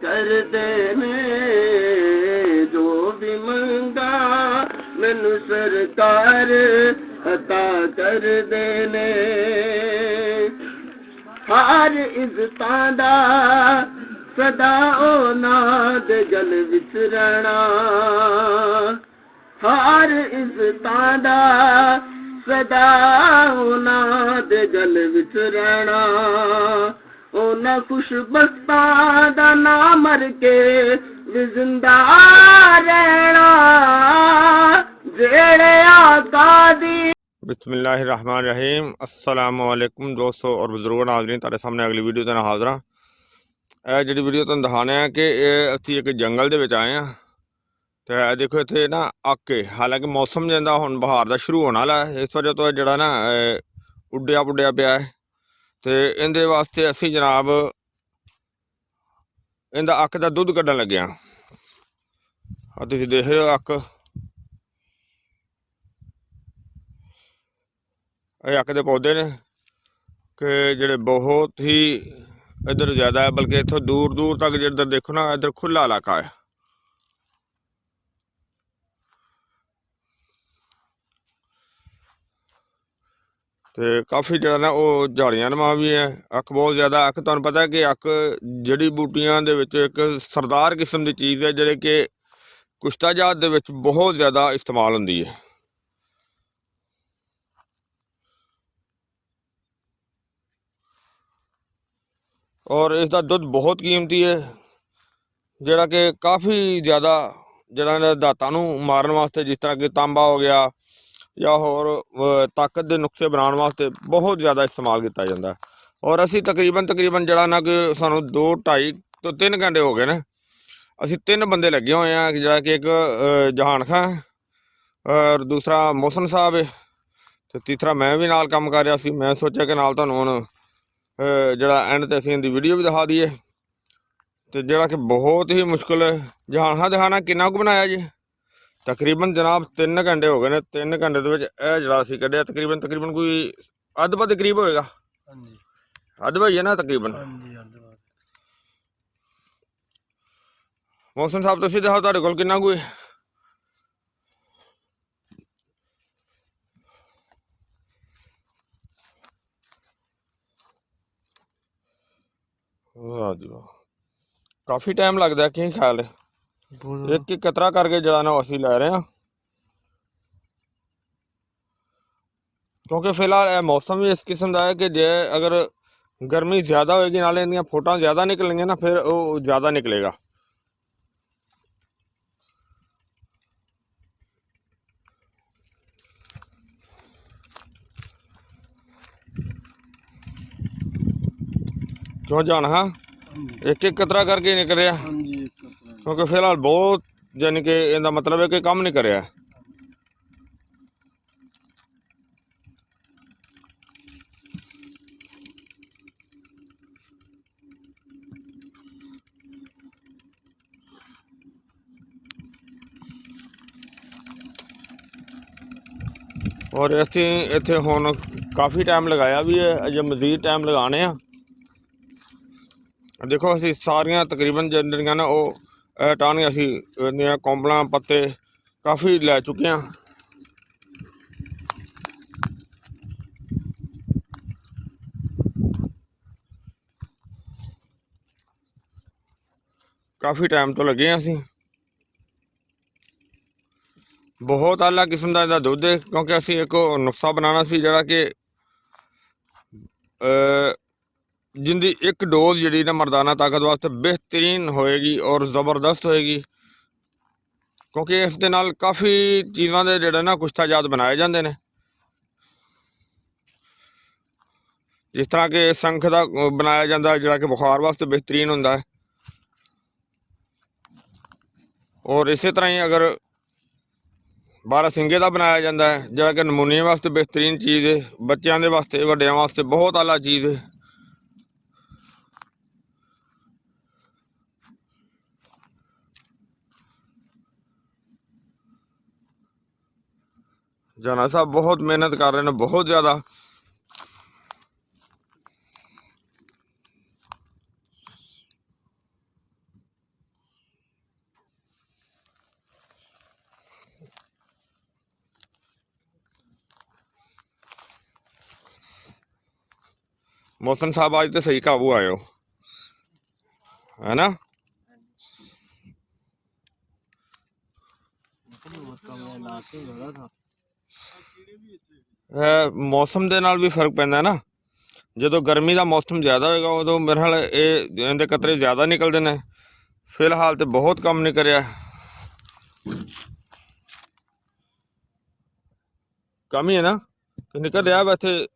कर देने जो भी मंगा मैनू सरकार अता कर देने हर इज्जतां दा सदा ਉਹਨਾਂ ਦੇ ਗਲ ਵਿੱਚ ਰਹਿਣਾ हर इज्जतां दा सदा ਉਹਨਾਂ ਦੇ ਗਲ ਵਿੱਚ ਰਹਿਣਾ ਉਹਨਾਂ ਖੁਸ਼ਬਖਤਾਂ ਦਾ ਨਾ ਮਰ ਕੇ ਵੀ ਜ਼ਿੰਦਾ ਰਹਿਣਾ ਜਿਹੜੇ ਆका दी। बिस्मिल्लाहिर्रहमानिर्रहीम अस्सलाम वालेकुम दोस्तों और बुजुर्गों नाज़रीन, तारे सामने अगली वीडियो ते हाज़र हाँ। ਇਹ ਜਿਹੜੀ ਵੀਡੀਓ ਤੁਹਾਨੂੰ ਦਿਖਾਣੇ ਆ ਕਿ ਇਹ ਅਸੀਂ ਇੱਕ ਜੰਗਲ ਦੇ ਵਿੱਚ ਆਏ ਆ ਤੇ ਇਹ ਦੇਖੋ ਇੱਥੇ ਨਾ ਅੱਕ ਹਾਲਾਂਕਿ ਮੌਸਮ ਜਾਂਦਾ ਹੁਣ ਬਹਾਰ ਦਾ ਸ਼ੁਰੂ ਹੋਣ ਵਾਲਾ ਇਸ ਵਜ੍ਹਾ ਤੋਂ ਜਿਹੜਾ ਨਾ ਉੱਡਿਆ ਪਿਆ ਹੈ ਤੇ ਇਹਦੇ ਵਾਸਤੇ ਅਸੀਂ ਜਨਾਬ ਇਹਦਾ ਅੱਕ ਦਾ ਦੁੱਧ ਕੱਢਣ ਲੱਗੇ ਆ। ਤੁਸੀਂ ਦੇਖ ਰਹੇ ਹੋ ਅੱਕ, ਇਹ ਅੱਕ ਦੇ ਪੌਦੇ ਨੇ ਕਿ ਜਿਹੜੇ ਬਹੁਤ ਹੀ इधर ज़्यादा है, बल्कि इतों दूर दूर तक जिधर देखो ना इधर खुला इलाका है। तो काफ़ी जरा ना वो झाड़ियां नमा भी है। अक बहुत ज़्यादा अक तुहानूं पता है कि अक जड़ी बूटियां दे विच एक सरदार किस्म की चीज़ है जिहड़ी कि कुश्ता जात दे विच बहुत ज़्यादा इस्तेमाल होंदी है। और इसका दुध बहुत कीमती है जिहड़ा कि काफ़ी ज़्यादा जिहड़ा धातां नूं मारन वास्ते जिस तरह कि तांबा हो गया या होर ताकत के नुस्खे बनाने वास्ते बहुत ज़्यादा इस्तेमाल किया जाता है। और असी तकरीबन जिहड़ा ना कि सानूं 2-2.5 तो 3 घंटे हो गए ने, असी 3 बंदे लगे हुए हैं जिहड़ा कि एक जहान खां और दूसरा मोहसन साहब है तो तीसरा मैं भी नाल काम कर रहा सी। मैं सोचा कि नाल तुहानूं हुण जरा एंड ते असीं दी वीडियो भी दिखा दईए तो जरा कि बहुत ही मुश्किल जहान खां दिखाना किन्ना कु बनाया जी। तकरीबन जनाब 3 घंटे हो गए ने। 3 घंटे दे विच इह जिहड़ा असीं कढिया तकरीबन कोई अध ब करीब होएगा, अध भाई है ना तकरीबन। मौसम साहब तुसीं दिखाओ तुहाडे कोल किन्ना कोई काफ़ी टाइम लगता है कि ख्याल है एक कतरा करके जरा ना असी लै रहे हैं क्योंकि फिलहाल यह मौसम भी इस किस्म का है कि जे अगर गर्मी ज़्यादा होएगी नाले इन्दियां फोटां ज़्यादा निकलेंगे ना फिर वो ज़्यादा निकलेगा। क्यों जाना हाँ एक कतरा करके निकल रहा क्योंकि फिलहाल बहुत यानी कि इहदा मतलब है कि काम नहीं कर रहा। और असीं इत्थे हुण काफ़ी टाइम लगाया भी है, अजे मजीद टाइम लगाने आ। देखो असी सारिया तकरीबन जिहड़ियां ना वो टाहनियां असी इहदियां कोंबलां पत्ते काफ़ी लै चुके हैं। काफ़ी टाइम तो लगे असी। बहुत आला किस्म का इहदा दुध है क्योंकि असी एक नुस्खा बनाना सी जिहड़ा कि जिंदी एक डोज जी ना मर्दाना ताकत वास्ते बेहतरीन होएगी और ज़बरदस्त होएगी क्योंकि इस दे नाल काफ़ी चीज़ों के जोड़े ना कुश्ता जात बनाए जाते हैं। जिस तरह के संख का बनाया जाता है जोड़ा कि बुखार वास्ते बेहतरीन होंदा है। और इस तरह ही अगर 12 सिंगे का बनाया जाता है जोड़ा कि नमूनिया वास्ते बेहतरीन चीज़ है, बच्चों के वास्ते वड्डियां वास्ते बहुत आला चीज़ है। जाना साहब बहुत मेहनत कर रहे हैं, बहुत ज़्यादा। ਮੌਸਮ ਸਾਹਿਬ ਅੱਜ ਤੇ ਸਹੀ ਕਾਬੂ ਆਇਓ, है ना। ਮੌਸਮ ਦੇ ਨਾਲ ਵੀ ਫਰਕ ਪੈਂਦਾ ਨਾ, ਜਦੋਂ ਗਰਮੀ ਦਾ ਮੌਸਮ ਜ਼ਿਆਦਾ ਹੋਏਗਾ ਉਦੋਂ ਮੇਰੇ ਨਾਲ ਇਹਦੇ ਕਤਰੇ ਜ਼ਿਆਦਾ ਨਿਕਲਦੇ ਨੇ। ਫਿਲਹਾਲ ਤੇ ਬਹੁਤ ਕੰਮ ਨਹੀਂ ਕਰਿਆ, ਕੰਮ ਹੀ ਹੈ ਨਾ ਕਿ ਨਿਕਲ ਰਿਹਾ ਵੈਸੇ।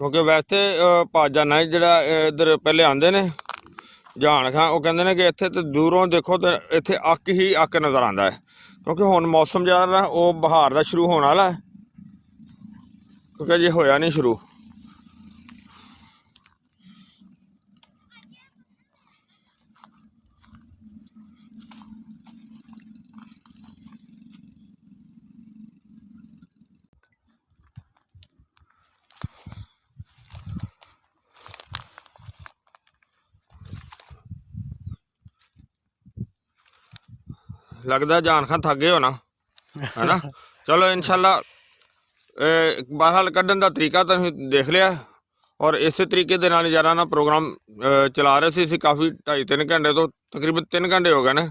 ਕਿਉਂਕਿ ਵੈਸੇ ਭਾਜਾਨਾ ਜਿਹੜਾ ਇੱਧਰ ਪਹਿਲੇ ਆਉਂਦੇ ਨੇ ਜਾਣ ਖਾਂ, ਉਹ ਕਹਿੰਦੇ ਨੇ ਕਿ ਇੱਥੇ ਤੇ ਦੂਰੋਂ ਦੇਖੋ ਤੇ ਇੱਥੇ ਅੱਕ ਹੀ ਅੱਕ ਨਜ਼ਰ ਆਉਂਦਾ ਹੈ। ਕਿਉਂਕਿ ਹੁਣ ਮੌਸਮ ਜਿਹੜਾ ਉਹ ਬਹਾਰ ਦਾ ਸ਼ੁਰੂ ਹੋਣ ਵਾਲਾ ਹੈ, ਕਿਉਂਕਿ ਅਜੇ ਹੋਇਆ ਨਹੀਂ ਸ਼ੁਰੂ। लगता जान खां थक गए हो ना, है ना। चलो इंशाल्लाह बहरहाल कढ़न का तरीका तो देख लिया, और इस तरीके के नाल यार ना प्रोग्राम चला रहे थे काफ़ी 2.5-3 घंटे तो तकरीबन 3 घंटे हो गए ने।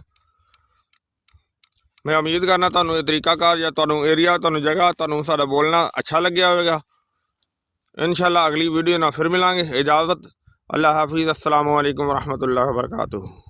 मैं उम्मीद करना तुहानू तरीकाकार या तुहानू एरिया तुहानू जगह तुहानू साडा बोलना अच्छा लग्या होगा। इंशाल्लाह अगली वीडियो ना फिर मिलांगे। इजाज़त, अल्लाह हाफिज़, अस्सलामु अलैकुम वरहमतुल्लाहि वबरकातुहू।